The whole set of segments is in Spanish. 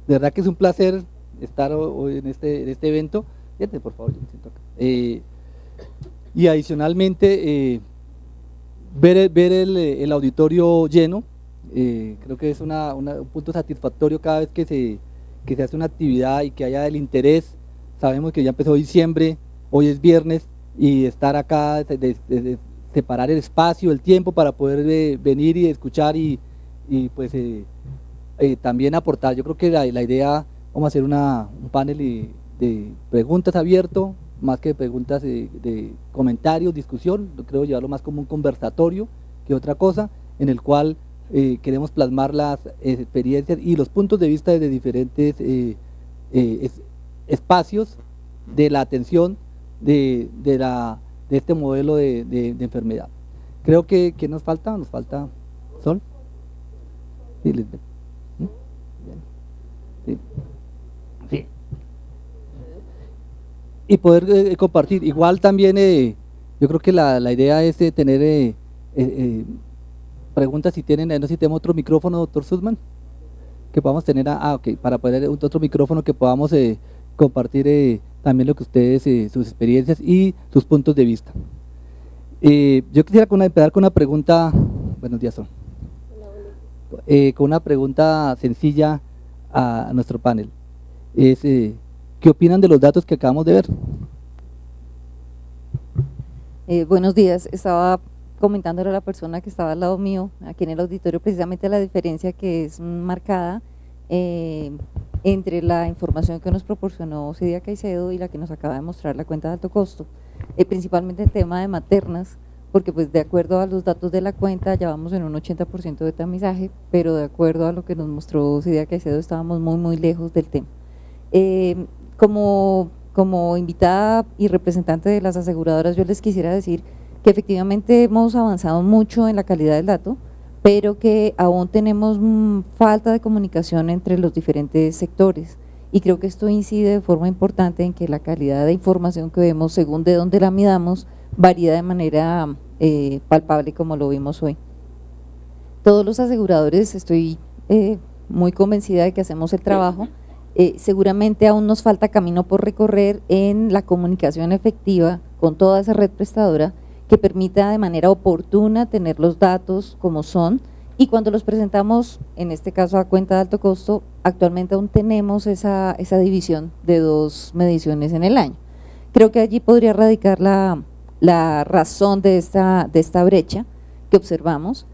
De verdad que es un placer estar hoy en este evento. Fíjate, por favor, yo me siento acá. Y adicionalmente, ver el auditorio lleno, creo que es un punto satisfactorio cada vez que se hace una actividad y que haya el interés. Sabemos que ya empezó diciembre, hoy es viernes, y estar acá, de separar el espacio, el tiempo para poder venir y escuchar y pues también aportar. Yo creo que la idea, vamos a hacer un panel de preguntas abierto, más que preguntas de comentarios, discusión. Creo llevarlo más como un conversatorio que otra cosa, en el cual queremos plasmar las experiencias y los puntos de vista de diferentes espacios de la atención de este modelo de enfermedad. Creo que nos falta Sol. Sí, Lisbeth. Sí. Sí. Y poder compartir. Igual también yo creo que la idea es tener preguntas, si tienen, no sé si tenemos otro micrófono, doctor Sussman, que podamos tener, ok, para poner otro micrófono que podamos compartir también lo que ustedes, sus experiencias y sus puntos de vista. Yo quisiera empezar con una pregunta. Buenos días, Sol. Con una pregunta sencilla a nuestro panel. ¿Qué opinan de los datos que acabamos de ver? Buenos días. Estaba comentándole a la persona que estaba al lado mío, aquí en el auditorio, precisamente la diferencia que es marcada entre la información que nos proporcionó Cidia Caicedo y la que nos acaba de mostrar la cuenta de alto costo, principalmente el tema de maternas, porque pues de acuerdo a los datos de la cuenta ya vamos en un 80% de tamizaje, pero de acuerdo a lo que nos mostró Cidia Caicedo estábamos muy lejos del tema. Como invitada y representante de las aseguradoras, yo les quisiera decir que efectivamente hemos avanzado mucho en la calidad del dato, pero que aún tenemos falta de comunicación entre los diferentes sectores, y creo que esto incide de forma importante en que la calidad de información que vemos, según de dónde la midamos, varía de manera palpable, como lo vimos hoy. Todos los aseguradores, estoy muy convencida de que hacemos el trabajo. Seguramente aún nos falta camino por recorrer en la comunicación efectiva con toda esa red prestadora que permita de manera oportuna tener los datos como son, y cuando los presentamos, en este caso a cuenta de alto costo, actualmente aún tenemos esa división de 2 mediciones en el año. Creo que allí podría radicar la razón de esta brecha que observamos.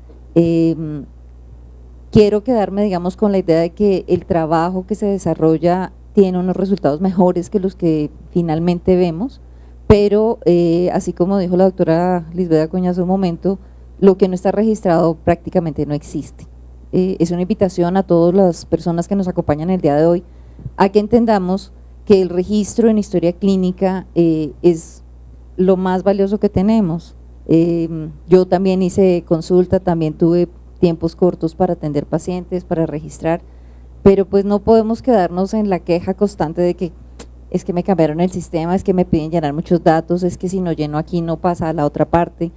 Quiero quedarme, digamos, con la idea de que el trabajo que se desarrolla tiene unos resultados mejores que los que finalmente vemos, pero así como dijo la doctora Lisbeth Acuña hace un momento, lo que no está registrado prácticamente no existe. Es una invitación a todas las personas que nos acompañan el día de hoy a que entendamos que el registro en historia clínica es lo más valioso que tenemos. Yo también hice consulta, también tuve tiempos cortos para atender pacientes, para registrar, pero pues no podemos quedarnos en la queja constante de que es que me cambiaron el sistema, es que me piden llenar muchos datos, es que si no lleno aquí no pasa a la otra parte.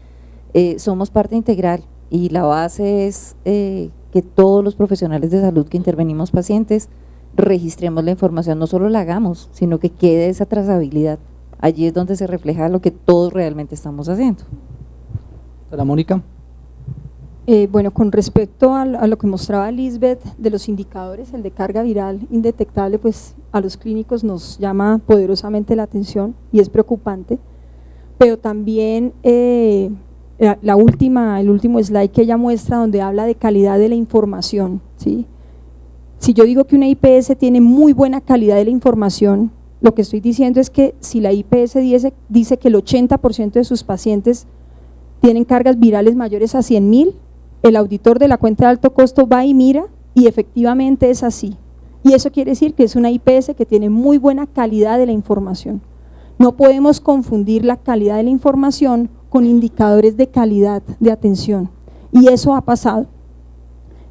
Somos parte integral y la base es que todos los profesionales de salud que intervenimos pacientes registremos la información, no solo la hagamos, sino que quede esa trazabilidad. Allí es donde se refleja lo que todos realmente estamos haciendo. Hola, Mónica. Bueno, con respecto a lo que mostraba Lisbeth de los indicadores, el de carga viral indetectable, pues a los clínicos nos llama poderosamente la atención y es preocupante, pero también el último slide que ella muestra, donde habla de calidad de la información, ¿sí? Si yo digo que una IPS tiene muy buena calidad de la información, lo que estoy diciendo es que si la IPS dice que el 80% de sus pacientes tienen cargas virales mayores a 100.000, el auditor de la cuenta de alto costo va y mira y efectivamente es así. Y eso quiere decir que es una IPS que tiene muy buena calidad de la información. No podemos confundir la calidad de la información con indicadores de calidad de atención, y eso ha pasado.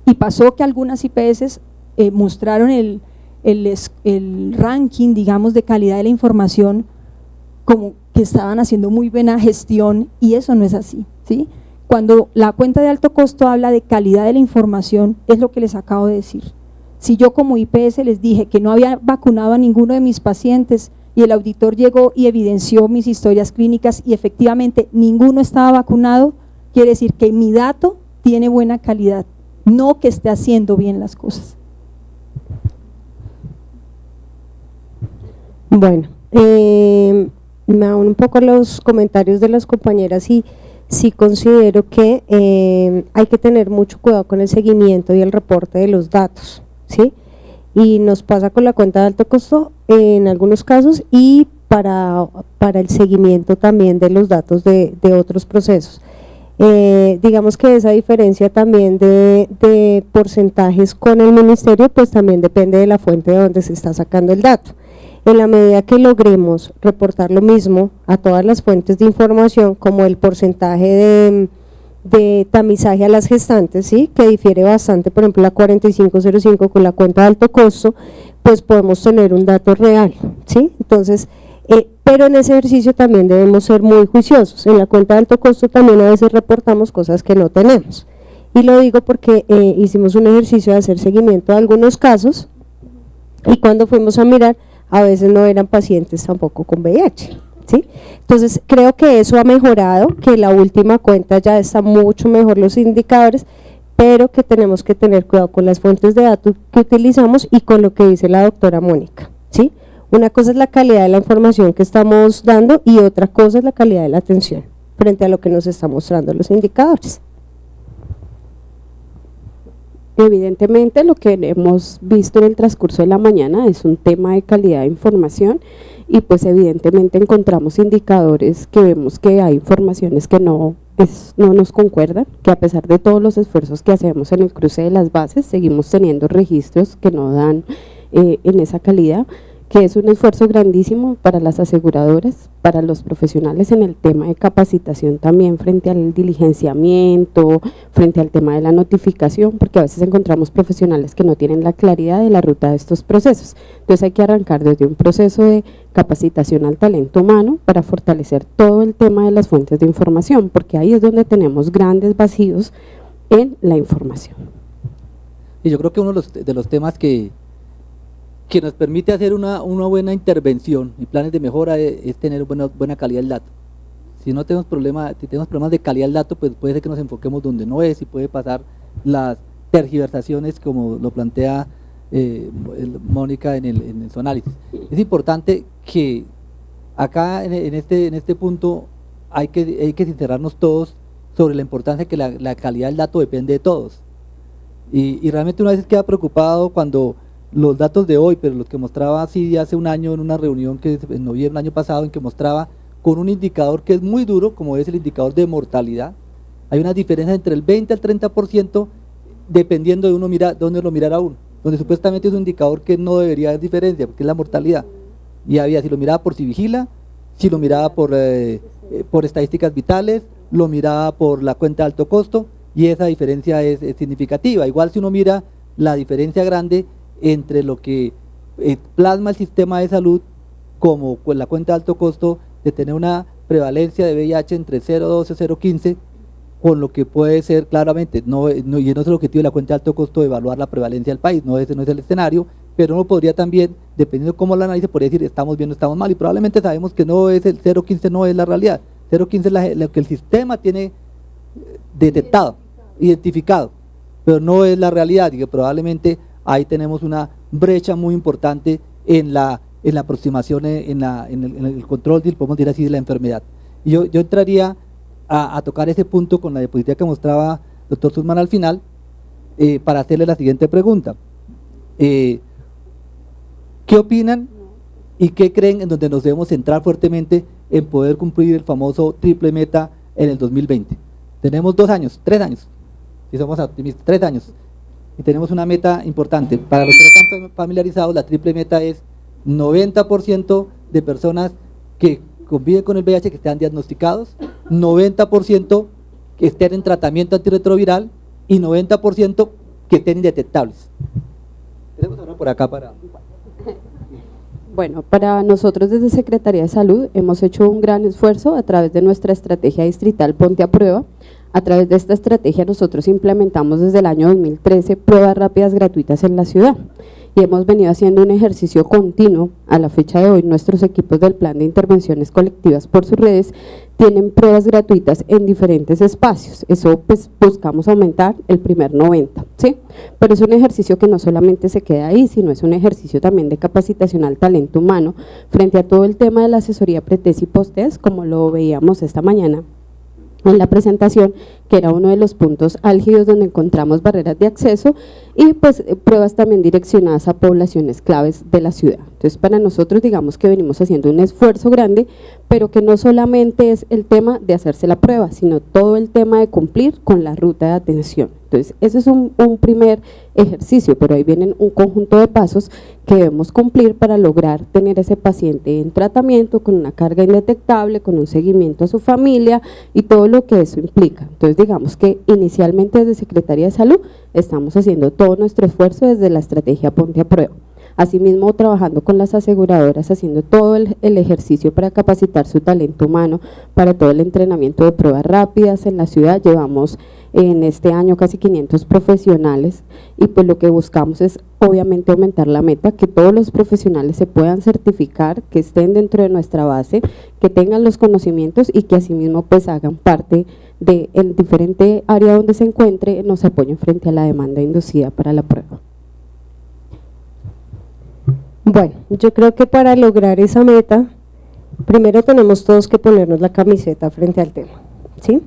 Y pasó que algunas IPS mostraron el ranking, digamos, de calidad de la información como que estaban haciendo muy buena gestión, y eso no es así, ¿sí? Cuando la cuenta de alto costo habla de calidad de la información, es lo que les acabo de decir. Si yo como IPS les dije que no había vacunado a ninguno de mis pacientes y el auditor llegó y evidenció mis historias clínicas y efectivamente ninguno estaba vacunado, quiere decir que mi dato tiene buena calidad, no que esté haciendo bien las cosas. Bueno, me dan un poco los comentarios de las compañeras y sí considero que hay que tener mucho cuidado con el seguimiento y el reporte de los datos, ¿sí? Y nos pasa con la cuenta de alto costo en algunos casos y para el seguimiento también de los datos de otros procesos. Digamos que esa diferencia también de porcentajes con el ministerio pues también depende de la fuente de donde se está sacando el dato. En la medida que logremos reportar lo mismo a todas las fuentes de información, como el porcentaje de tamizaje a las gestantes, ¿sí?, que difiere bastante, por ejemplo la 4505 con la cuenta de alto costo, pues podemos tener un dato real, ¿sí? Entonces, pero en ese ejercicio también debemos ser muy juiciosos. En la cuenta de alto costo también a veces reportamos cosas que no tenemos, y lo digo porque hicimos un ejercicio de hacer seguimiento de algunos casos y cuando fuimos a mirar a veces no eran pacientes tampoco con VIH, ¿sí? Entonces creo que eso ha mejorado, que la última cuenta ya está mucho mejor los indicadores, pero que tenemos que tener cuidado con las fuentes de datos que utilizamos y con lo que dice la doctora Mónica, ¿sí? Una cosa es la calidad de la información que estamos dando y otra cosa es la calidad de la atención frente a lo que nos están mostrando los indicadores. Evidentemente lo que hemos visto en el transcurso de la mañana es un tema de calidad de información y pues evidentemente encontramos indicadores que vemos que hay informaciones que no nos concuerdan, que a pesar de todos los esfuerzos que hacemos en el cruce de las bases, seguimos teniendo registros que no dan en esa calidad, que es un esfuerzo grandísimo para las aseguradoras, para los profesionales en el tema de capacitación también frente al diligenciamiento, frente al tema de la notificación, porque a veces encontramos profesionales que no tienen la claridad de la ruta de estos procesos. Entonces hay que arrancar desde un proceso de capacitación al talento humano para fortalecer todo el tema de las fuentes de información, porque ahí es donde tenemos grandes vacíos en la información. Y yo creo que uno de los temas que nos permite hacer una buena intervención y planes de mejora es tener buena calidad del dato. Si tenemos problemas de calidad del dato, pues puede ser que nos enfoquemos donde no es y puede pasar las tergiversaciones como lo plantea Mónica en su análisis. Es importante que acá en este punto hay que sincerarnos todos sobre la importancia que la calidad del dato depende de todos. Y realmente una vez queda preocupado cuando los datos de hoy, pero los que mostraba así hace un año en una reunión que en noviembre del año pasado, en que mostraba con un indicador que es muy duro, como es el indicador de mortalidad, hay una diferencia entre el 20 al 30% dependiendo de dónde lo mirara uno, donde supuestamente es un indicador que no debería haber diferencia, porque es la mortalidad, y había, si lo miraba por Civigila, si lo miraba por estadísticas vitales, lo miraba por la cuenta de alto costo, y esa diferencia es significativa. Igual si uno mira la diferencia grande entre lo que plasma el sistema de salud como pues, la cuenta de alto costo de tener una prevalencia de VIH entre 0,12 y 0,15, con lo que puede ser claramente, y no es el objetivo de la cuenta de alto costo de evaluar la prevalencia del país, ese no es el escenario, pero uno podría también, dependiendo de cómo lo analice, podría decir estamos bien o estamos mal, y probablemente sabemos que no es el 0,15, no es la realidad, 0,15 es lo que el sistema tiene detectado, identificado, pero no es la realidad, y que probablemente ahí tenemos una brecha muy importante en la aproximación, en el control, podemos decir así, de la enfermedad. Y yo entraría a tocar ese punto con la diapositiva que mostraba el doctor Sussman al final, para hacerle la siguiente pregunta. ¿Qué opinan y qué creen en donde nos debemos centrar fuertemente en poder cumplir el famoso triple meta en el 2020? Tenemos 3 años, si somos optimistas, 3 años. Y tenemos una meta importante. Para los que no están familiarizados, la triple meta es 90% de personas que conviven con el VIH que estén diagnosticados, 90% que estén en tratamiento antirretroviral y 90% que estén indetectables. Tenemos ahora por acá para... Bueno, para nosotros desde Secretaría de Salud hemos hecho un gran esfuerzo a través de nuestra estrategia distrital Ponte a Prueba. A través de esta estrategia nosotros implementamos desde el año 2013 pruebas rápidas gratuitas en la ciudad y hemos venido haciendo un ejercicio continuo. A la fecha de hoy nuestros equipos del plan de intervenciones colectivas por sus redes tienen pruebas gratuitas en diferentes espacios. Eso pues buscamos aumentar el primer 90, ¿sí? Pero es un ejercicio que no solamente se queda ahí, sino es un ejercicio también de capacitación al talento humano frente a todo el tema de la asesoría pre-test y post-test, como lo veíamos esta mañana en la presentación, que era uno de los puntos álgidos donde encontramos barreras de acceso y pues pruebas también direccionadas a poblaciones claves de la ciudad. Entonces para nosotros digamos que venimos haciendo un esfuerzo grande, pero que no solamente es el tema de hacerse la prueba, sino todo el tema de cumplir con la ruta de atención. Entonces ese es un primer ejercicio, pero ahí vienen un conjunto de pasos que debemos cumplir para lograr tener ese paciente en tratamiento con una carga indetectable, con un seguimiento a su familia y todo lo que eso implica. Entonces digamos que inicialmente desde Secretaría de Salud estamos haciendo todo nuestro esfuerzo desde la estrategia Ponte a Prueba. Asimismo, trabajando con las aseguradoras, haciendo todo el ejercicio para capacitar su talento humano, para todo el entrenamiento de pruebas rápidas en la ciudad. Llevamos en este año casi 500 profesionales y pues lo que buscamos es obviamente aumentar la meta, que todos los profesionales se puedan certificar, que estén dentro de nuestra base, que tengan los conocimientos y que asimismo pues hagan parte del diferente área donde se encuentre, nos apoyen frente a la demanda inducida para la prueba. Bueno, yo creo que para lograr esa meta, primero tenemos todos que ponernos la camiseta frente al tema, ¿sí?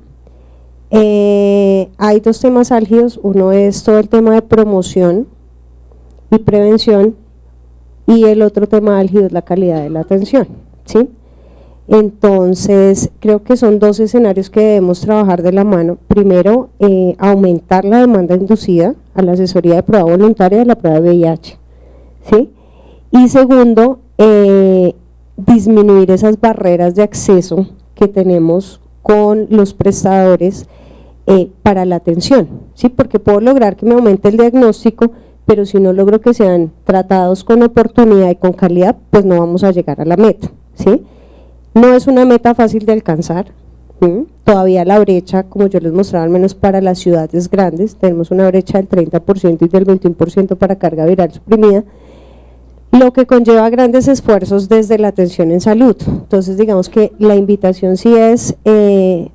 Hay dos temas álgidos, uno es todo el tema de promoción y prevención y el otro tema álgido es la calidad de la atención, ¿sí? Entonces, creo que son dos escenarios que debemos trabajar de la mano. Primero, aumentar la demanda inducida a la asesoría de prueba voluntaria de la prueba de VIH, ¿sí? Y segundo, disminuir esas barreras de acceso que tenemos con los prestadores para la atención, ¿sí? Porque puedo lograr que me aumente el diagnóstico, pero si no logro que sean tratados con oportunidad y con calidad, pues no vamos a llegar a la meta, ¿sí? No es una meta fácil de alcanzar, ¿sí? Todavía la brecha, como yo les mostraba, al menos para las ciudades grandes, tenemos una brecha del 30% y del 21% para carga viral suprimida, lo que conlleva grandes esfuerzos desde la atención en salud. Entonces digamos que la invitación sí es,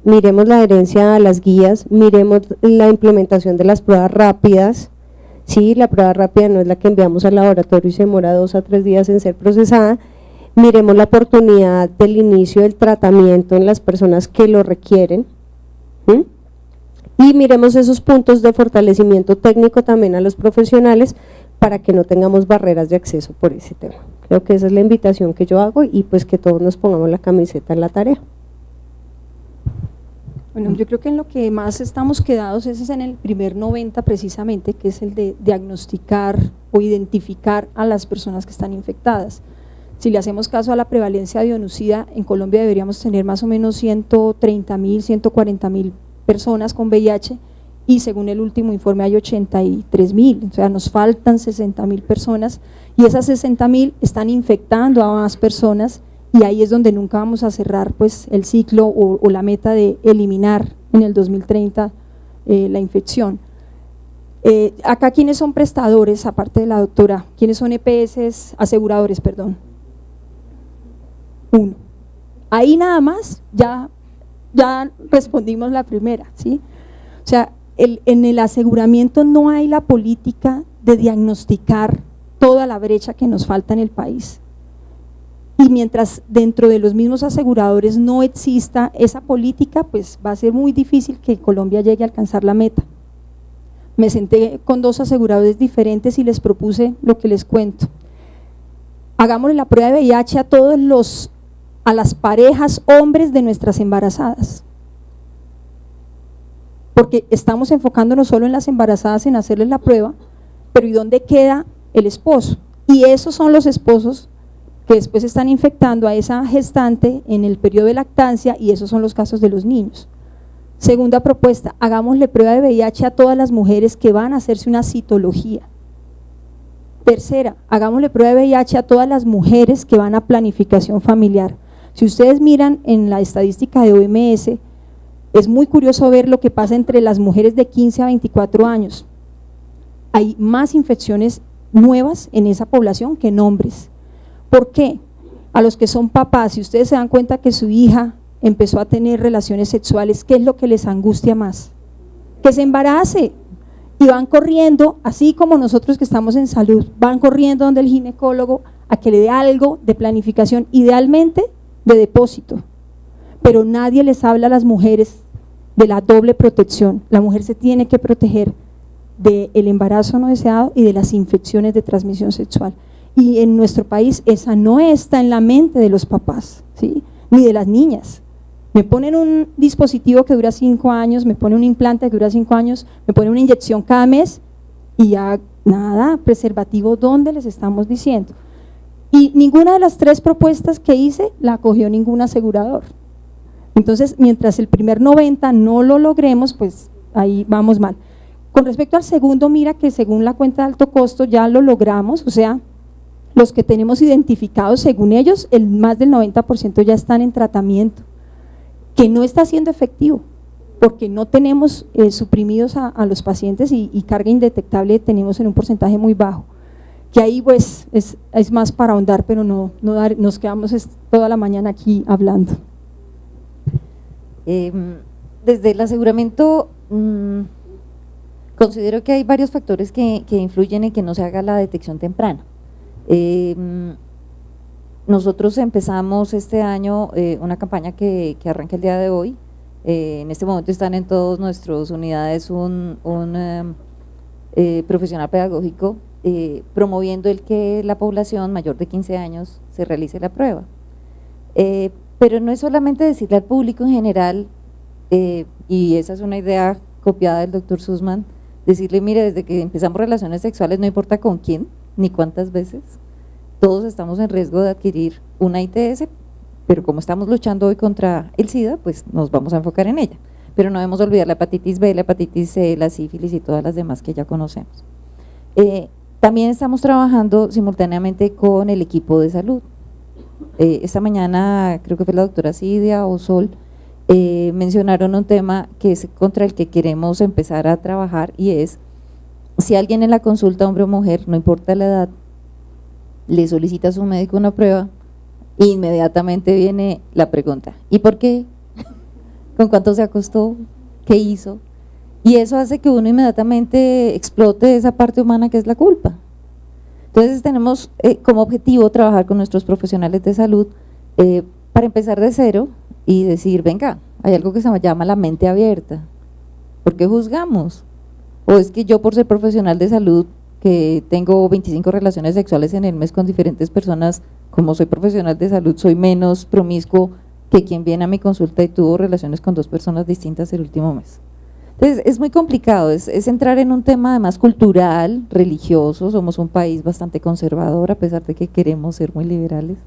miremos la adherencia a las guías, miremos la implementación de las pruebas rápidas. Sí, la prueba rápida no es la que enviamos al laboratorio y se demora 2 a 3 días en ser procesada. Miremos la oportunidad del inicio del tratamiento en las personas que lo requieren, ¿sí? Y miremos esos puntos de fortalecimiento técnico también a los profesionales para que no tengamos barreras de acceso por ese tema. Creo que esa es la invitación que yo hago y pues que todos nos pongamos la camiseta en la tarea. Bueno, yo creo que en lo que más estamos quedados es en el primer 90 precisamente, que es el de diagnosticar o identificar a las personas que están infectadas. Si le hacemos caso a la prevalencia de onucida, en Colombia deberíamos tener más o menos 130.000, 140.000 personas con VIH y según el último informe hay 83.000, o sea nos faltan 60.000 personas y esas 60.000 están infectando a más personas y ahí es donde nunca vamos a cerrar pues el ciclo o la meta de eliminar en el 2030 la infección. Acá, ¿quiénes son prestadores, aparte de la doctora? ¿Quiénes son EPS, aseguradores, perdón? Uno. Ahí nada más ya respondimos la primera, ¿sí? O sea, en el aseguramiento no hay la política de diagnosticar toda la brecha que nos falta en el país. Y mientras dentro de los mismos aseguradores no exista esa política, pues va a ser muy difícil que Colombia llegue a alcanzar la meta. Me senté con 2 aseguradores diferentes y les propuse lo que les cuento. Hagámosle la prueba de VIH a las parejas hombres de nuestras embarazadas. Porque estamos enfocándonos solo en las embarazadas en hacerles la prueba, pero ¿y dónde queda el esposo? Y esos son los esposos que después están infectando a esa gestante en el periodo de lactancia y esos son los casos de los niños. Segunda propuesta, hagámosle prueba de VIH a todas las mujeres que van a hacerse una citología. Tercera, hagámosle prueba de VIH a todas las mujeres que van a planificación familiar. Si ustedes miran en la estadística de OMS, es muy curioso ver lo que pasa entre las mujeres de 15 a 24 años. Hay más infecciones nuevas en esa población que en hombres. ¿Por qué? A los que son papás, si ustedes se dan cuenta que su hija empezó a tener relaciones sexuales, ¿qué es lo que les angustia más? Que se embarace, y van corriendo, así como nosotros que estamos en salud, van corriendo donde el ginecólogo a que le dé algo de planificación, idealmente de depósito, pero nadie les habla a las mujeres de la doble protección. La mujer se tiene que proteger del embarazo no deseado y de las infecciones de transmisión sexual, y en nuestro país esa no está en la mente de los papás, ¿sí? Ni de las niñas. Me ponen un dispositivo que dura 5 años, me ponen un implante que dura 5 años, me ponen una inyección cada mes y ya nada, preservativo, ¿dónde les estamos diciendo? Y ninguna de las 3 propuestas que hice la acogió ningún asegurador. Entonces, mientras el primer 90 no lo logremos, pues ahí vamos mal. Con respecto al segundo, mira que según la cuenta de alto costo ya lo logramos, o sea, los que tenemos identificados, según ellos, más del 90% ya están en tratamiento, que no está siendo efectivo, porque no tenemos suprimidos a los pacientes y carga indetectable tenemos en un porcentaje muy bajo, que ahí pues es más para ahondar, pero no nos quedamos toda la mañana aquí hablando. Desde el aseguramiento considero que hay varios factores que influyen en que no se haga la detección temprana. Nosotros empezamos este año una campaña que arranca el día de hoy. En este momento están en todas nuestras unidades un profesional pedagógico promoviendo el que la población mayor de 15 años se realice la prueba. Pero no es solamente decirle al público en general, y esa es una idea copiada del doctor Sussman, decirle, mire, desde que empezamos relaciones sexuales, no importa con quién ni cuántas veces, todos estamos en riesgo de adquirir una ITS, pero como estamos luchando hoy contra el SIDA, pues nos vamos a enfocar en ella. Pero no debemos olvidar la hepatitis B, la hepatitis C, la sífilis y todas las demás que ya conocemos. También estamos trabajando simultáneamente con el equipo de salud. Esta mañana, creo que fue la doctora Cidia o Sol, mencionaron un tema que es contra el que queremos empezar a trabajar, y es, si alguien en la consulta, hombre o mujer, no importa la edad, le solicita a su médico una prueba, inmediatamente viene la pregunta, ¿y por qué? ¿Con cuánto se acostó? ¿Qué hizo? Y eso hace que uno inmediatamente explote esa parte humana que es la culpa. Entonces tenemos como objetivo trabajar con nuestros profesionales de salud para empezar de cero y decir, venga, hay algo que se llama la mente abierta. ¿Por qué juzgamos? ¿O es que yo, por ser profesional de salud, que tengo 25 relaciones sexuales en el mes con diferentes personas, como soy profesional de salud, soy menos promiscuo que quien viene a mi consulta y tuvo relaciones con 2 personas distintas el último mes? Entonces es muy complicado, es entrar en un tema además cultural, religioso. Somos un país bastante conservador a pesar de que queremos ser muy liberales.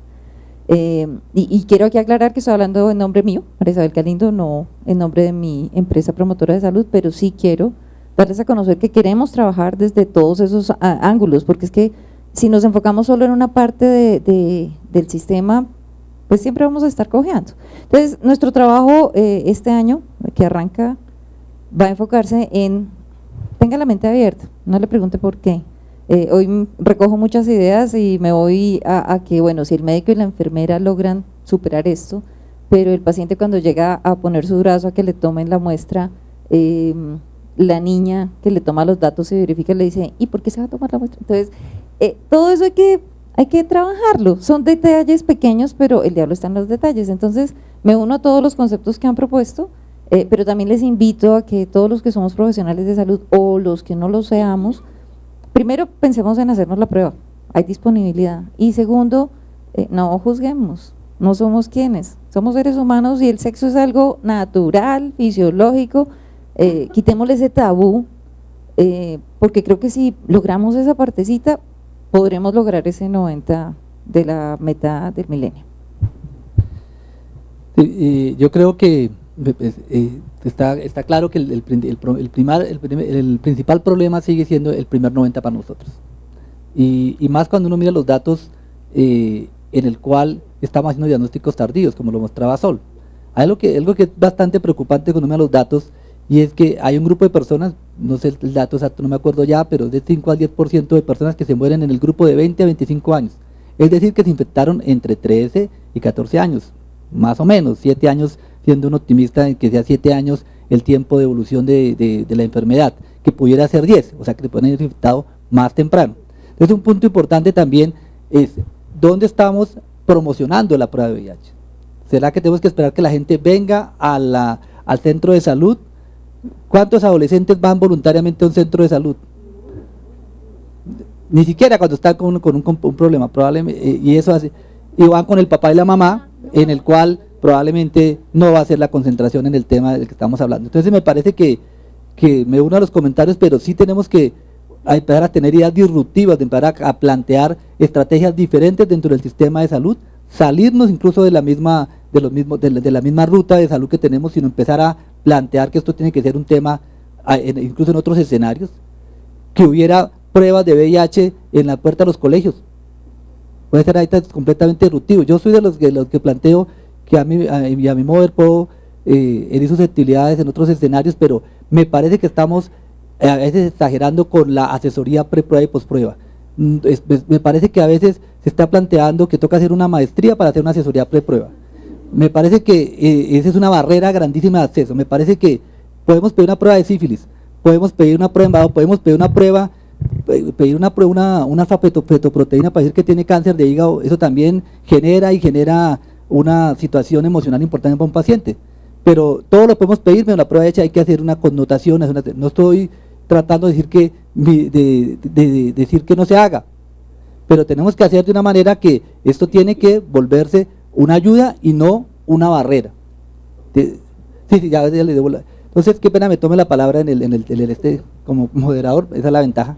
Y quiero aquí aclarar que estoy hablando en nombre mío, María Isabel Galindo, no en nombre de mi empresa promotora de salud, pero sí quiero darles a conocer que queremos trabajar desde todos esos ángulos, porque es que si nos enfocamos solo en una parte del sistema, pues siempre vamos a estar cojeando. Entonces nuestro trabajo este año, que arranca, va a enfocarse en, tenga la mente abierta, no le pregunte por qué. Hoy recojo muchas ideas y me voy a que, bueno, si el médico y la enfermera logran superar esto, pero el paciente cuando llega a poner su brazo a que le tomen la muestra, la niña que le toma los datos y verifica le dice, ¿y por qué se va a tomar la muestra? Entonces, todo eso hay que trabajarlo, son detalles pequeños, pero el diablo está en los detalles. Entonces me uno a todos los conceptos que han propuesto, pero también les invito a que todos los que somos profesionales de salud o los que no lo seamos, primero pensemos en hacernos la prueba, hay disponibilidad, y segundo, no juzguemos, no somos quienes, somos seres humanos y el sexo es algo natural, fisiológico. Quitémosle ese tabú, porque creo que si logramos esa partecita podremos lograr ese 90 de la meta del milenio. Sí, yo creo que está claro que el principal problema sigue siendo el primer 90 para nosotros, y más cuando uno mira los datos en el cual estamos haciendo diagnósticos tardíos, como lo mostraba Sol. Hay algo que es bastante preocupante cuando uno ve los datos, y es que hay un grupo de personas, no sé el dato exacto, no me acuerdo ya, pero de 5 al 10% de personas que se mueren en el grupo de 20 a 25 años. Es decir, que se infectaron entre 13 y 14 años, más o menos, 7 años, siendo un optimista en que sea 7 años el tiempo de evolución de la enfermedad, que pudiera ser 10, o sea que se pueden haber infectado más temprano. Entonces un punto importante también es, ¿dónde estamos promocionando la prueba de VIH? ¿Será que tenemos que esperar que la gente venga al centro de salud? ¿Cuántos adolescentes van voluntariamente a un centro de salud? Ni siquiera cuando están con un problema, probablemente, y eso hace, y van con el papá y la mamá, en el cual probablemente no va a ser la concentración en el tema del que estamos hablando. Entonces me parece que me uno a los comentarios, pero sí tenemos que empezar a tener ideas disruptivas, de empezar a plantear estrategias diferentes dentro del sistema de salud, salirnos incluso de la misma ruta de salud que tenemos, sino empezar a plantear que esto tiene que ser un tema, incluso en otros escenarios, que hubiera pruebas de VIH en la puerta de los colegios. Puede ser ahorita completamente disruptivo. Yo soy de los que planteo que a mi modo de ver puedo herir susceptibilidades en otros escenarios, pero me parece que estamos a veces exagerando con la asesoría preprueba y posprueba. Me parece que a veces se está planteando que toca hacer una maestría para hacer una asesoría preprueba. Me parece que esa es una barrera grandísima de acceso. Me parece que podemos pedir una prueba de sífilis, podemos pedir una prueba de embarazo, podemos pedir una fetoproteína para decir que tiene cáncer de hígado. Eso también genera una situación emocional importante para un paciente. Pero todo lo podemos pedir, pero la prueba hecha hay que hacer una connotación. No estoy tratando de decir que no se haga, pero tenemos que hacer de una manera que esto tiene que volverse una ayuda y no una barrera. Sí, ya le debo entonces, qué pena me tome la palabra en el como moderador, esa es la ventaja.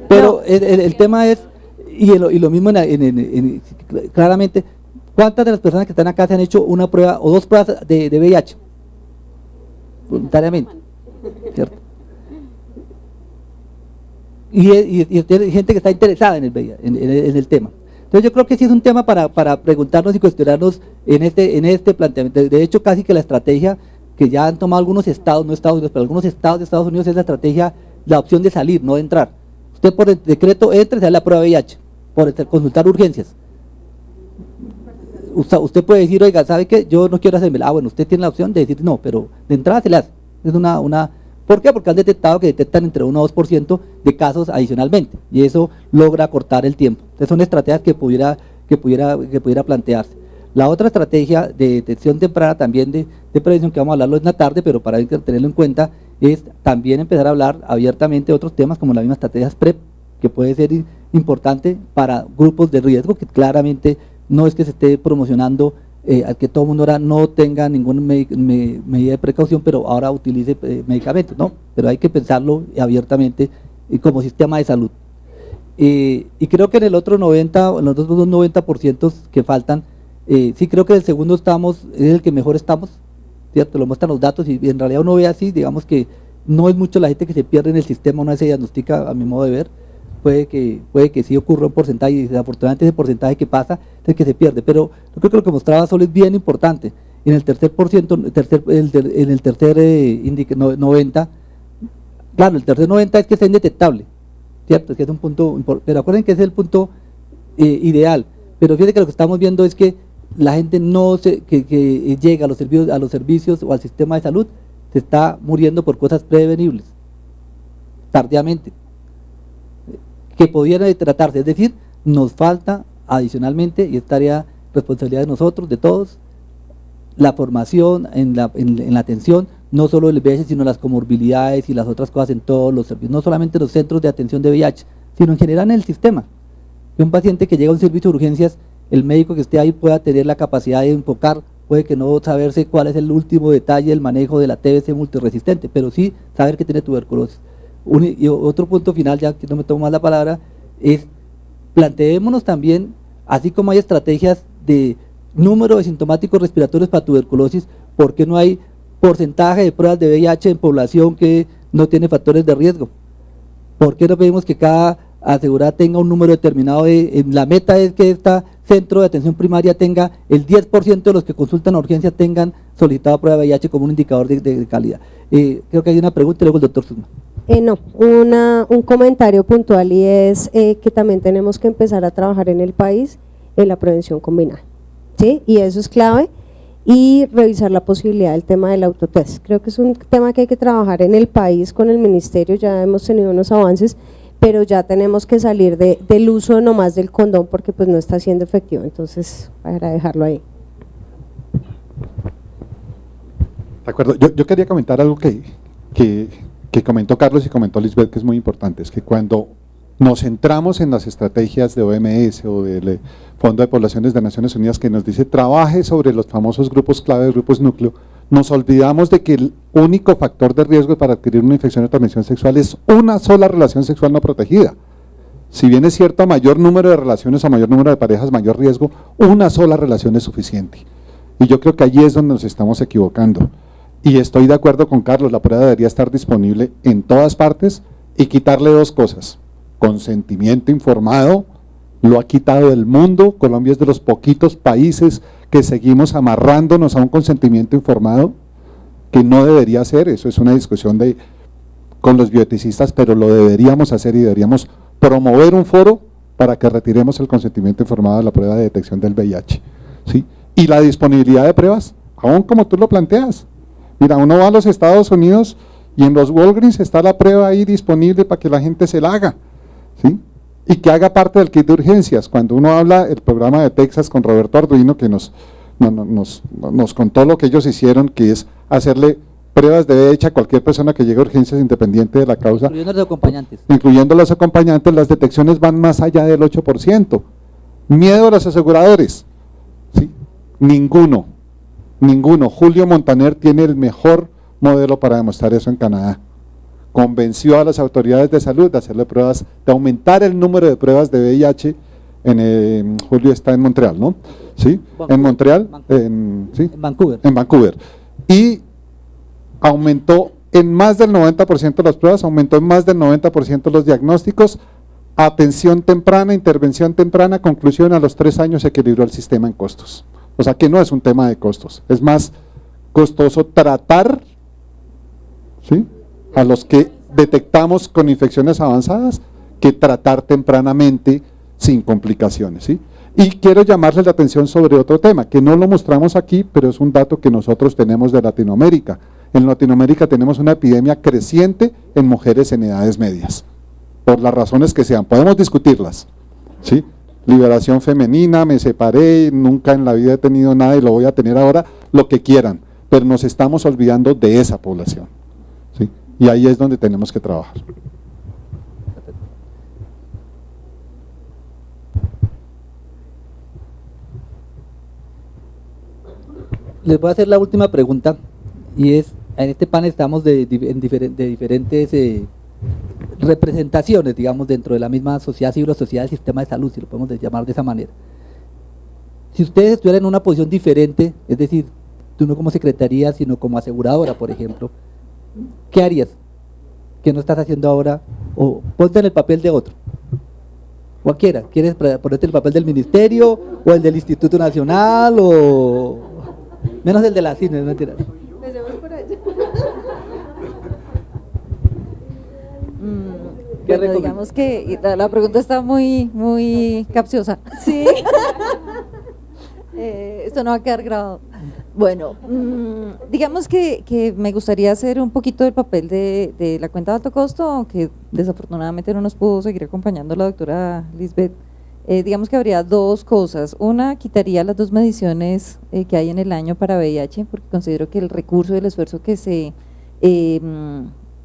Pero el tema es, y lo mismo claramente, ¿cuántas de las personas que están acá se han hecho una prueba o dos pruebas de VIH? Voluntariamente, ¿cierto? Y hay gente que está interesada en el VIH, en el tema. Entonces yo creo que sí es un tema para preguntarnos y cuestionarnos en este planteamiento. De hecho, casi que la estrategia que ya han tomado algunos estados, no Estados Unidos, pero algunos estados de Estados Unidos, es la estrategia, la opción de salir, no de entrar. Usted por el decreto entra y se da la prueba de VIH, por consultar urgencias. Usted puede decir, oiga, ¿sabe qué? Yo no quiero hacerme. Bueno, usted tiene la opción de decir no, pero de entrada se le hace. Es ¿por qué? Porque han detectado que detectan entre 1 o 2% de casos adicionalmente, y eso logra cortar el tiempo. Entonces son estrategias que pudiera plantearse. La otra estrategia de detección temprana también de prevención, que vamos a hablarlo en la tarde, pero para tenerlo en cuenta, es también empezar a hablar abiertamente de otros temas como la misma estrategia PrEP, que puede ser importante para grupos de riesgo, que claramente no es que se esté promocionando al que todo el mundo ahora no tenga ninguna medida de precaución, pero ahora utilice medicamentos, ¿no? Pero hay que pensarlo abiertamente como sistema de salud. Y creo que en el otro 90, en los otros 90% que faltan, sí creo que el segundo es el que mejor estamos, ¿cierto? Lo muestran los datos y en realidad uno ve así, digamos que no es mucho la gente que se pierde en el sistema, no se diagnostica a mi modo de ver. Puede que sí ocurra un porcentaje, y desafortunadamente ese porcentaje que pasa es el que se pierde, pero yo creo que lo que mostraba Sol es bien importante. En el tercer 90, claro, el tercer 90 es que sea indetectable, ¿cierto? Es que es un punto importante, pero acuérdense que ese es el punto ideal, pero fíjense que lo que estamos viendo es que la gente que llega a los servicios o al sistema de salud se está muriendo por cosas prevenibles, tardíamente, que pudieran tratarse. Es decir, nos falta adicionalmente, y esta área responsabilidad de nosotros, de todos, la formación en la atención, no solo del VIH, sino las comorbilidades y las otras cosas en todos los servicios, no solamente en los centros de atención de VIH, sino en general en el sistema. Que un paciente que llega a un servicio de urgencias, el médico que esté ahí pueda tener la capacidad de enfocar, puede que no saberse cuál es el último detalle del manejo de la TBC multiresistente, pero sí saber que tiene tuberculosis. Y otro punto final, ya que no me tomo más la palabra, es planteémonos también, así como hay estrategias de número de sintomáticos respiratorios para tuberculosis, ¿por qué no hay porcentaje de pruebas de VIH en población que no tiene factores de riesgo? ¿Por qué no pedimos que cada asegurada tenga un número determinado la meta es que esta centro de atención primaria tenga el 10% de los que consultan a urgencia tengan solicitado prueba de VIH como un indicador de calidad. Creo que hay una pregunta y luego el doctor Suzma. No, un comentario puntual, y es que también tenemos que empezar a trabajar en el país en la prevención combinada, ¿sí? Y eso es clave, y revisar la posibilidad del tema del autotest. Creo que es un tema que hay que trabajar en el país con el ministerio, ya hemos tenido unos avances, pero ya tenemos que salir del uso nomás del condón porque pues no está siendo efectivo, entonces para dejarlo ahí. De acuerdo, yo quería comentar algo que comentó Carlos y comentó Lisbeth, que es muy importante, es que cuando nos centramos en las estrategias de OMS o del Fondo de Poblaciones de Naciones Unidas que nos dice trabaje sobre los famosos grupos clave, grupos núcleo, nos olvidamos de que el único factor de riesgo para adquirir una infección de transmisión sexual es una sola relación sexual no protegida. Si bien es cierto, a mayor número de relaciones, a mayor número de parejas, mayor riesgo, una sola relación es suficiente. Y yo creo que allí es donde nos estamos equivocando. Y estoy de acuerdo con Carlos, la prueba debería estar disponible en todas partes y quitarle dos cosas: consentimiento informado, lo ha quitado del mundo. Colombia es de los poquitos países que seguimos amarrándonos a un consentimiento informado, que no debería ser. Eso es una discusión con los bioeticistas, pero lo deberíamos hacer y deberíamos promover un foro para que retiremos el consentimiento informado de la prueba de detección del VIH, ¿sí? Y la disponibilidad de pruebas, aún como tú lo planteas. Mira, uno va a los Estados Unidos y en los Walgreens está la prueba ahí disponible para que la gente se la haga, ¿sí? Y que haga parte del kit de urgencias. Cuando uno habla el programa de Texas con Roberto Arduino, que nos contó lo que ellos hicieron, que es hacerle pruebas de VIH a cualquier persona que llegue a urgencias independiente de la causa. Incluyendo los acompañantes. Incluyendo los acompañantes, las detecciones van más allá del 8%. Miedo a los aseguradores, ¿sí? Ninguno. Julio Montaner tiene el mejor modelo para demostrar eso en Canadá. Convenció a las autoridades de salud de hacerle pruebas, de aumentar el número de pruebas de VIH. Julio está en Montreal, ¿no? ¿Sí? Vancouver, en Montreal, ¿sí? En Vancouver. Y aumentó en más del 90% las pruebas, aumentó en más del 90% los diagnósticos. Atención temprana, intervención temprana, conclusión: a los 3 años se equilibró el sistema en costos. O sea que no es un tema de costos, es más costoso tratar, ¿sí?, a los que detectamos con infecciones avanzadas que tratar tempranamente sin complicaciones, ¿sí? Y quiero llamarles la atención sobre otro tema, que no lo mostramos aquí, pero es un dato que nosotros tenemos de Latinoamérica. En Latinoamérica tenemos una epidemia creciente en mujeres en edades medias, por las razones que sean, podemos discutirlas, ¿sí? Liberación femenina, me separé, nunca en la vida he tenido nada y lo voy a tener ahora, lo que quieran, pero nos estamos olvidando de esa población, ¿sí? Y ahí es donde tenemos que trabajar. Les voy a hacer la última pregunta, y es, en este panel estamos de diferentes representaciones, digamos, dentro de la misma sociedad civil o sociedad del sistema de salud, si lo podemos llamar de esa manera. Si ustedes estuvieran en una posición diferente, es decir, tú no como secretaría, sino como aseguradora, por ejemplo, ¿qué harías? ¿Qué no estás haciendo ahora? O ponte en el papel de otro. Cualquiera. ¿Quieres ponerte el papel del ministerio o el del Instituto Nacional o menos el de la CINE? No mentira. Bueno, digamos que la pregunta está muy capciosa. Sí. Esto no va a quedar grabado. Bueno, digamos que me gustaría hacer un poquito del papel de la cuenta de alto costo, aunque desafortunadamente no nos pudo seguir acompañando la doctora Lisbeth. Digamos que habría dos cosas. Una, quitaría las 2 mediciones que hay en el año para VIH, porque considero que el recurso y el esfuerzo que se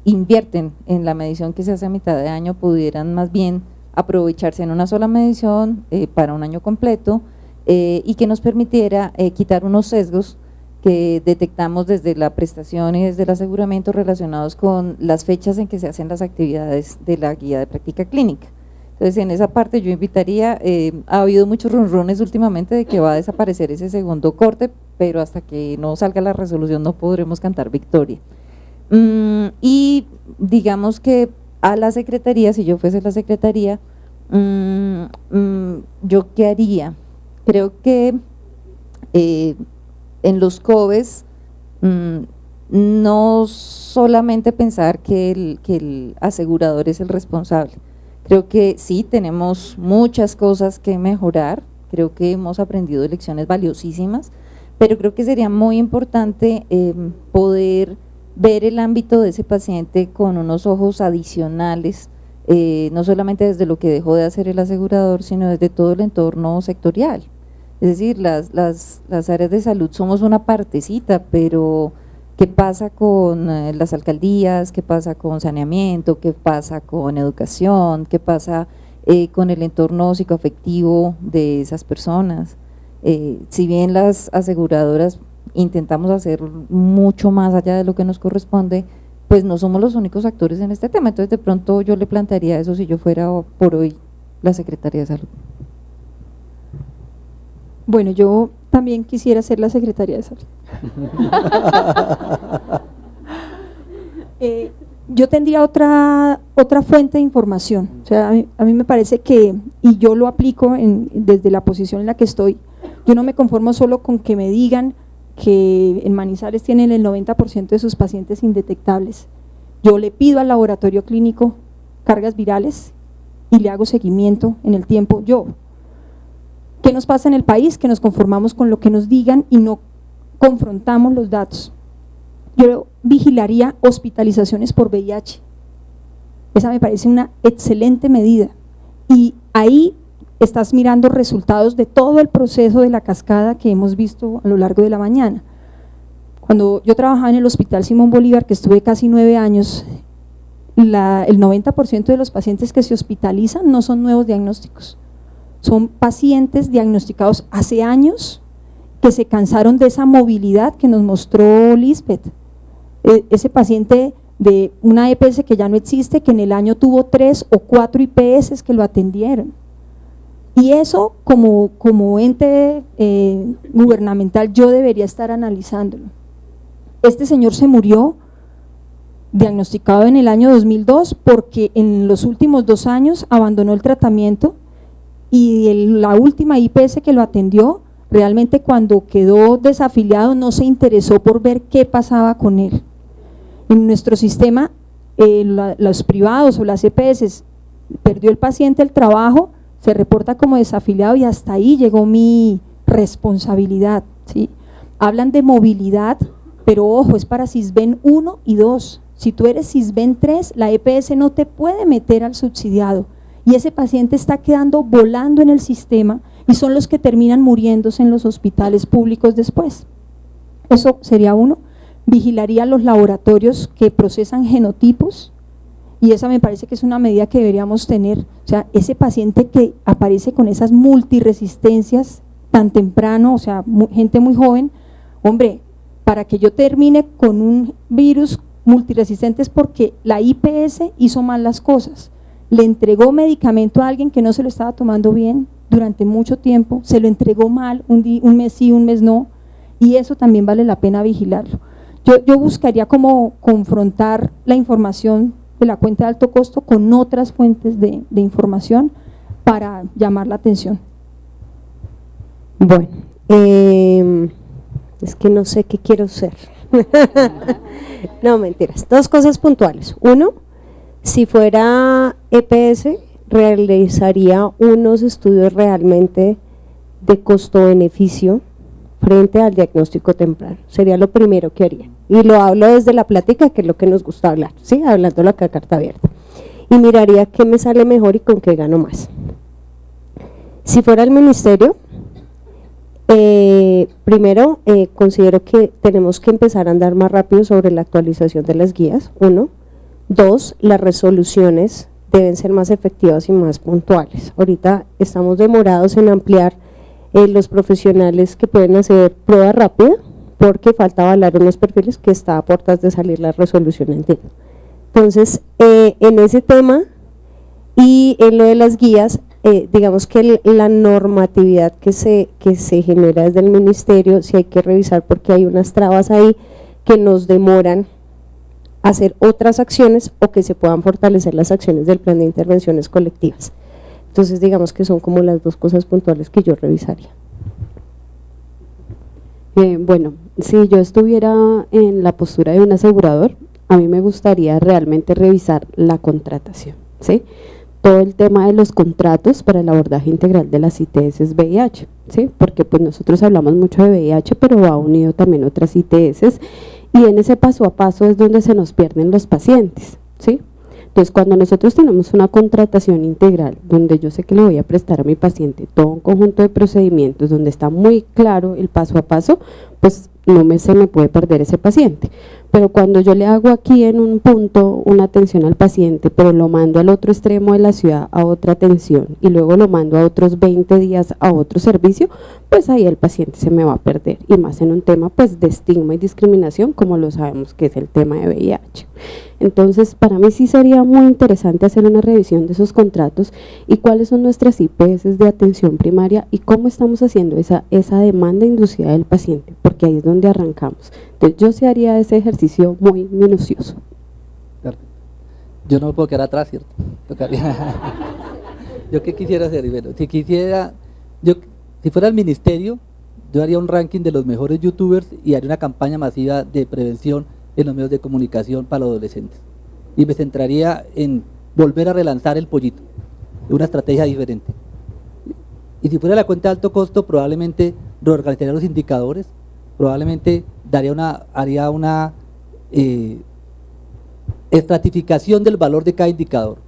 invierten en la medición que se hace a mitad de año pudieran más bien aprovecharse en una sola medición para un año completo, y que nos permitiera quitar unos sesgos que detectamos desde la prestación y desde el aseguramiento relacionados con las fechas en que se hacen las actividades de la guía de práctica clínica. Entonces, en esa parte yo invitaría, ha habido muchos runrunes últimamente de que va a desaparecer ese segundo corte, pero hasta que no salga la resolución no podremos cantar victoria. Y digamos que a la secretaría, si yo fuese la secretaría, yo qué haría. Creo que en los COVES no solamente pensar que el asegurador es el responsable. Creo que sí, tenemos muchas cosas que mejorar, creo que hemos aprendido lecciones valiosísimas, pero creo que sería muy importante poder ver el ámbito de ese paciente con unos ojos adicionales, no solamente desde lo que dejó de hacer el asegurador, sino desde todo el entorno sectorial. Es decir, las áreas de salud somos una partecita, pero ¿qué pasa con las alcaldías? ¿Qué pasa con saneamiento? ¿Qué pasa con educación? ¿Qué pasa con el entorno psicoafectivo de esas personas? Si bien las aseguradoras intentamos hacer mucho más allá de lo que nos corresponde, pues no somos los únicos actores en este tema. Entonces de pronto yo le plantearía eso si yo fuera por hoy la Secretaría de Salud. Bueno, yo también quisiera ser la Secretaría de Salud. Yo tendría otra fuente de información. O sea, a mí me parece que, y yo lo aplico desde la posición en la que estoy, yo no me conformo solo con que me digan que en Manizales tienen el 90% de sus pacientes indetectables. Yo le pido al laboratorio clínico cargas virales y le hago seguimiento en el tiempo yo. ¿Qué nos pasa en el país? Que nos conformamos con lo que nos digan y no confrontamos los datos. Yo vigilaría hospitalizaciones por VIH. Esa me parece una excelente medida. Y ahí estás mirando resultados de todo el proceso de la cascada que hemos visto a lo largo de la mañana. Cuando yo trabajaba en el Hospital Simón Bolívar, que estuve casi 9 años, el 90% de los pacientes que se hospitalizan no son nuevos diagnósticos. Son pacientes diagnosticados hace años que se cansaron de esa movilidad que nos mostró Lisbeth. Ese paciente de una EPS que ya no existe, que en el año tuvo 3 o 4 IPS que lo atendieron. Y eso como ente gubernamental yo debería estar analizándolo. Este señor se murió diagnosticado en el año 2002 porque en los últimos 2 años abandonó el tratamiento y la última IPS que lo atendió, realmente cuando quedó desafiliado no se interesó por ver qué pasaba con él. En nuestro sistema, los privados o las EPS, perdió el paciente el trabajo, se reporta como desafiliado y hasta ahí llegó mi responsabilidad, ¿sí? Hablan de movilidad, pero ojo, es para Sisbén 1 y 2. Si tú eres Sisbén 3, la EPS no te puede meter al subsidiado y ese paciente está quedando volando en el sistema y son los que terminan muriéndose en los hospitales públicos después. Eso sería uno. Vigilaría los laboratorios que procesan genotipos y esa me parece que es una medida que deberíamos tener. O sea, ese paciente que aparece con esas multiresistencias tan temprano, o sea, gente muy joven, hombre, para que yo termine con un virus multiresistente es porque la IPS hizo mal las cosas, le entregó medicamento a alguien que no se lo estaba tomando bien durante mucho tiempo, se lo entregó mal, un mes sí, un mes no, y eso también vale la pena vigilarlo. Yo buscaría como confrontar la información de la cuenta de alto costo con otras fuentes de información para llamar la atención. Bueno, es que no sé qué quiero ser. No, mentiras. 2 cosas puntuales. Uno, si fuera EPS, realizaría unos estudios realmente de costo-beneficio frente al diagnóstico temprano. Sería lo primero que haría. Y lo hablo desde la plática, que es lo que nos gusta hablar, ¿sí? Hablándolo acá a carta abierta. Y miraría qué me sale mejor y con qué gano más. Si fuera el ministerio, primero considero que tenemos que empezar a andar más rápido sobre la actualización de las guías, 1. 2, las resoluciones deben ser más efectivas y más puntuales. Ahorita estamos demorados en ampliar los profesionales que pueden hacer prueba rápida porque falta avalar unos perfiles que está a puertas de salir la resolución, entiendo. Entonces, en ese tema y en lo de las guías, digamos que la normatividad que se genera desde el ministerio sí hay que revisar porque hay unas trabas ahí que nos demoran a hacer otras acciones o que se puedan fortalecer las acciones del plan de intervenciones colectivas. Entonces digamos que son como las 2 cosas puntuales que yo revisaría. Bueno, si yo estuviera en la postura de un asegurador, a mí me gustaría realmente revisar la contratación, ¿sí? Todo el tema de los contratos para el abordaje integral de las ITS VIH, ¿sí? Porque pues nosotros hablamos mucho de VIH, pero va unido también otras ITS, y en ese paso a paso es donde se nos pierden los pacientes, ¿sí? Entonces, cuando nosotros tenemos una contratación integral, donde yo sé que le voy a prestar a mi paciente todo un conjunto de procedimientos, donde está muy claro el paso a paso, pues se me puede perder ese paciente. Pero cuando yo le hago aquí en un punto una atención al paciente, pero lo mando al otro extremo de la ciudad a otra atención y luego lo mando a otros 20 días a otro servicio, pues ahí el paciente se me va a perder, y más en un tema pues de estigma y discriminación, como lo sabemos que es el tema de VIH. Entonces, para mí sí sería muy interesante hacer una revisión de esos contratos y cuáles son nuestras IPS de atención primaria y cómo estamos haciendo esa demanda inducida del paciente, porque ahí es donde arrancamos. Entonces, yo sí haría ese ejercicio muy minucioso. Yo no me puedo quedar atrás, ¿cierto? Yo qué quisiera hacer, bueno, si fuera el ministerio, yo haría un ranking de los mejores youtubers y haría una campaña masiva de prevención en los medios de comunicación para los adolescentes. Y me centraría en volver a relanzar el pollito, una estrategia diferente. Y si fuera la cuenta de alto costo, probablemente reorganizaría los indicadores, probablemente haría una estratificación del valor de cada indicador.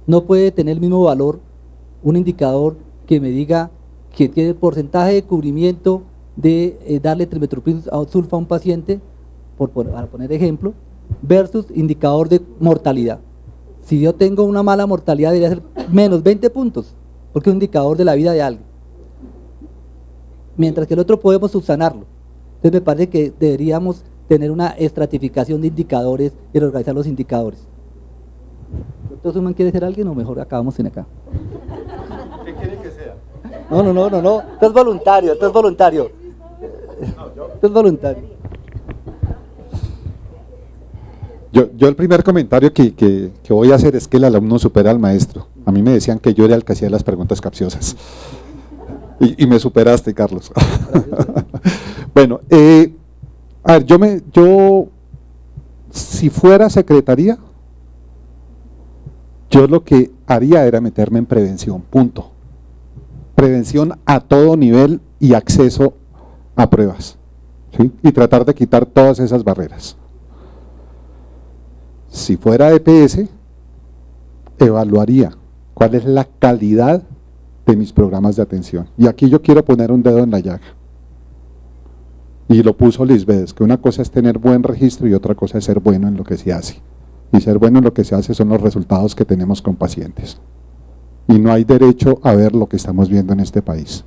No puede tener el mismo valor un indicador que me diga que tiene porcentaje de cubrimiento de darle trimethoprim sulfa a un paciente, para poner ejemplo, versus indicador de mortalidad. Si yo tengo una mala mortalidad, debería ser menos 20 puntos, porque es un indicador de la vida de alguien. Mientras que el otro podemos subsanarlo. Entonces me parece que deberíamos tener una estratificación de indicadores y reorganizar los indicadores. ¿Doctor Suman quiere ser alguien o mejor acabamos en acá? ¿Qué quiere que sea? No. Esto es voluntario, Esto es voluntario. Yo el primer comentario que voy a hacer es que el alumno supera al maestro. A mí me decían que yo era el que hacía las preguntas capciosas. Y me superaste, Carlos. Bueno, a ver, yo si fuera secretaría, yo lo que haría era meterme en prevención, punto. Prevención a todo nivel y acceso a pruebas, ¿sí? Y tratar de quitar todas esas barreras. Si fuera EPS, evaluaría cuál es la calidad de mis programas de atención. Y aquí yo quiero poner un dedo en la llaga. Y lo puso Lisbeth, que una cosa es tener buen registro y otra cosa es ser bueno en lo que se hace. Y ser bueno en lo que se hace son los resultados que tenemos con pacientes. Y no hay derecho a ver lo que estamos viendo en este país.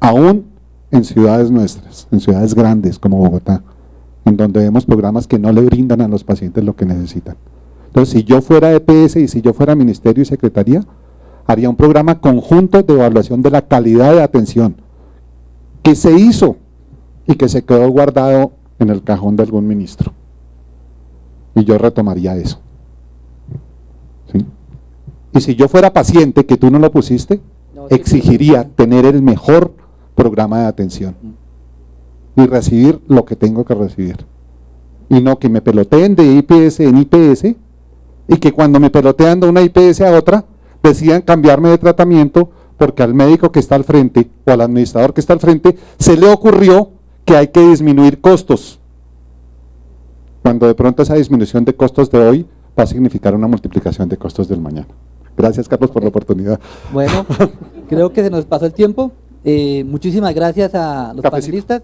Aún en ciudades nuestras, en ciudades grandes como Bogotá, en donde vemos programas que no le brindan a los pacientes lo que necesitan. Entonces, si yo fuera EPS y si yo fuera Ministerio y Secretaría, haría un programa conjunto de evaluación de la calidad de atención que se hizo y que se quedó guardado en el cajón de algún ministro. Y yo retomaría eso. ¿Sí? Y si yo fuera paciente, que tú no lo pusiste, exigiría tener el mejor programa de atención y recibir lo que tengo que recibir. Y no que me peloteen de IPS en IPS y que cuando me pelotean de una IPS a otra, decidan cambiarme de tratamiento porque al médico que está al frente o al administrador que está al frente se le ocurrió que hay que disminuir costos, cuando de pronto esa disminución de costos de hoy va a significar una multiplicación de costos del mañana. Gracias, Carlos, por la oportunidad. Bueno, creo que se nos pasó el tiempo. Muchísimas gracias a los panelistas.